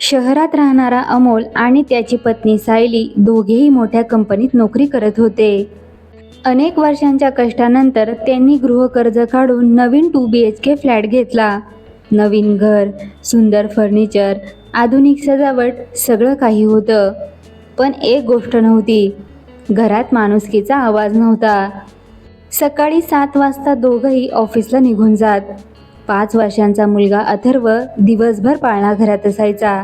शहरात राहणारा अमोल आणि त्याची पत्नी सायली दोघेही मोठ्या कंपनीत नोकरी करत होते. अनेक वर्षांच्या कष्टानंतर त्यांनी गृहकर्ज काढून नवीन 2 BHK फ्लॅट घेतला. नवीन घर, सुंदर फर्निचर, आधुनिक सजावट, सगळं काही होतं. पण एक गोष्ट नव्हती. घरात माणुसकीचा आवाज नव्हता. सकाळी 7 वाजता दोघंही ऑफिसला निघून जात. 5 वर्षांचा मुलगा अथर्व दिवसभर पाळणाघरात असायचा.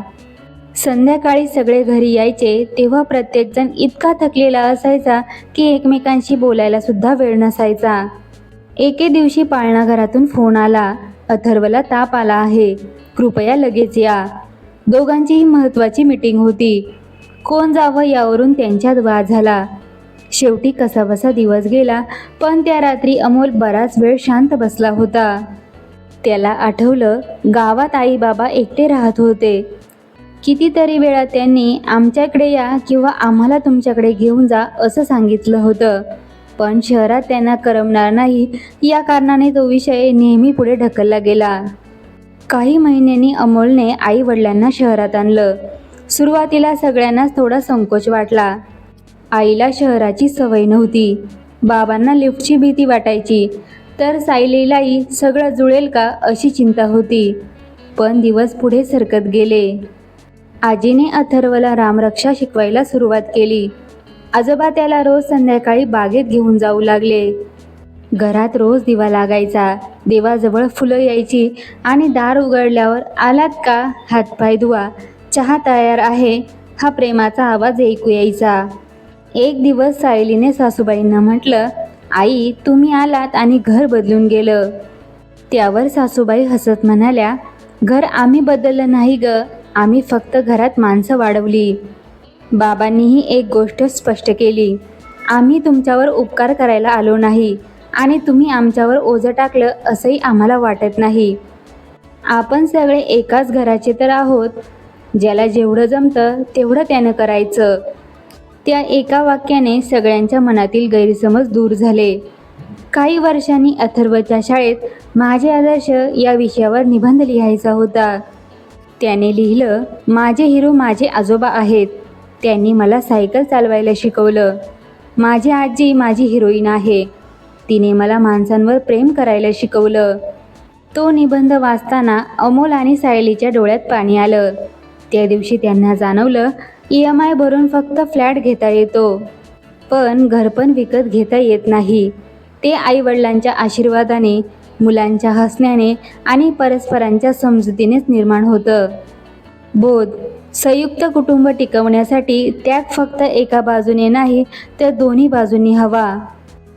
संध्याकाळी सगळे घरी यायचे तेव्हा प्रत्येकजण इतका थकलेला असायचा की एकमेकांशी बोलायला सुद्धा वेळ नसायचा. एके दिवशी पाळणाघरातून फोन आला, अथर्वला ताप आला आहे, कृपया लगेच या. दोघांचीही महत्त्वाची मीटिंग होती. कोण जावं यावरून त्यांच्यात वाद झाला. शेवटी कसाबसा दिवस गेला, पण त्या रात्री अमोल बराच वेळ शांत बसला होता. त्याला आठवलं, गावात आई बाबा एकटे राहत होते. कितीतरी वेळा त्यांनी आमच्याकडे या किंवा आम्हाला तुमच्याकडे घेऊन जा असं सांगितलं होतं, पण शहरात त्यांना करमणार नाही या कारणाने तो विषय नेहमी पुढे ढकलला गेला. काही महिन्यांनी अमोलने आई वडिलांना शहरात आणलं. सुरुवातीला सगळ्यांनाच थोडा संकोच वाटला. आईला शहराची सवय नव्हती, बाबांना लिफ्टची भीती वाटायची, तर सायलीलाही सगळं जुळेल का अशी चिंता होती. पण दिवस पुढे सरकत गेले. आजीने अथर्वला रामरक्षा शिकवायला सुरुवात केली. आजोबा त्याला रोज संध्याकाळी बागेत घेऊन जाऊ लागले. घरात रोज दिवा लागायचा, देवाजवळ फुलं यायची आणि दार उघडल्यावर आलात का, हातपाय धुवा, चहा तयार आहे, हा प्रेमाचा आवाज ऐकू यायचा. एक दिवस सायलीने सासूबाईंना म्हटलं, आई तुम्ही आलात आणि घर बदलून गेलं. त्यावर सासूबाई हसत म्हणाल्या, घर आम्ही बदललं नाही ग, आम्ही फक्त घरात माणसं वाढवली. बाबांनीही एक गोष्ट स्पष्ट केली, आम्ही तुमच्यावर उपकार करायला आलो नाही आणि तुम्ही आमच्यावर ओझं टाकलं असंही आम्हाला वाटत नाही. आपण सगळे एकाच घराचे तर आहोत. ज्याला जेवढं जमतं तेवढं त्यानं करायचं. त्या एका वाक्याने सगळ्यांच्या मनातील गैरसमज दूर झाले. काही वर्षांनी अथर्वच्या शाळेत माझे आदर्श या विषयावर निबंध लिहायचा होता. त्याने लिहिलं, माझे हिरो माझे आजोबा आहेत. त्यांनी मला सायकल चालवायला शिकवलं. माझी आजी माझी हिरोईन आहे. तिने मला माणसांवर प्रेम करायला शिकवलं. तो निबंध वाचताना अमोल आणि सायलीच्या डोळ्यात पाणी आलं. त्या दिवशी त्यांना जाणवलं, EMI भरून फक्त फ्लॅट घेता येतो, पण घरपण विकत घेता येत नाही. ते आईवडिलांच्या आशीर्वादाने, मुलांच्या हसण्याने आणि परस्परांच्या समजुतीनेच निर्माण होतं. बोध, संयुक्त कुटुंब टिकवण्यासाठी त्याग फक्त एका बाजूने नाही तर दोन्ही बाजूंनी हवा.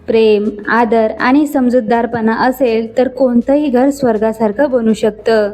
प्रेम, आदर आणि समजूतदारपणा असेल तर कोणतंही घर स्वर्गासारखं बनू शकतं.